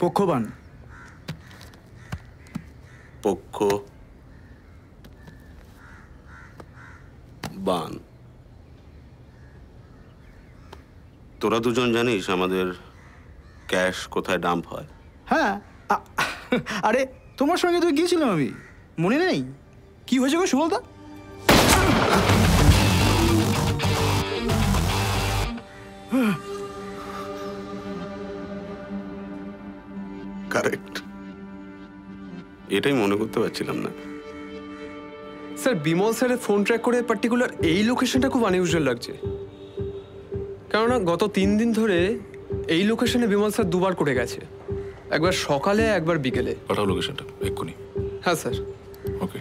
পক্ষবান। পক্ষ বান। তোরা দুজন জানিস আমাদের ক্যাশ কোথায় ডাম্প হয়? হ্যাঁ, আরে তোমার সঙ্গে তো গিয়েছিলাম আমি, মনে নেই? কি হয়েছে গো সুবলদা? কারেক্ট, এটাই মনে করতে পারছিলাম না। স্যার বিমল স্যারের ফোন ট্র্যাক করে পার্টিকুলার এই লোকেশনটা খুব আনইউজুয়াল লাগছে, কেননা গত 3 দিন ধরে এই লোকেশনে বিমল স্যার দুবার করে গেছে, একবার সকালে একবার বিকেলে। পাঠাও লোকেশনটা এক্ষুনি। হ্যাঁ স্যার। ওকে।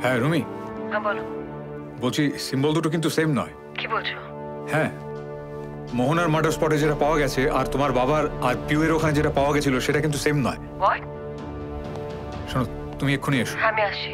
হ্যাঁ রুমি। হ্যাঁ বলো। বলছি সিম্বল দুটো কিন্তু সেম নয়। কি বলছো? হ্যাঁ, মোহনার মার্ডার স্পটে যেটা পাওয়া গেছে আর তোমার বাবার আর পিউয়ের ওখানে যেটা পাওয়া গেছিল সেটা কিন্তু সেম নয়। হোয়াট? শোনো তুমি এক্ষুনি এসো। হ্যাঁ আমি আসছি।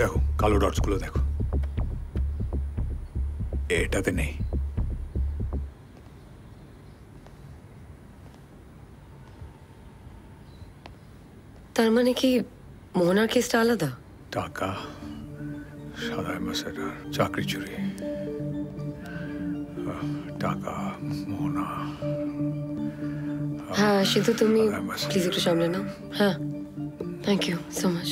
দেখো কালো ডটসগুলো দেখো, এটাতে নেই। তার মানে কি মোহনার কেসটা আলাদা? টাকা, সাদা অ্যাম্বাসেডর, চাকরি চুরি, টাকা, মোহনা। হ্যাঁ সিধু তুমি প্লিজ একটু সামলে নাও। হ্যাঁ থ্যাংক ইউ সো মাচ।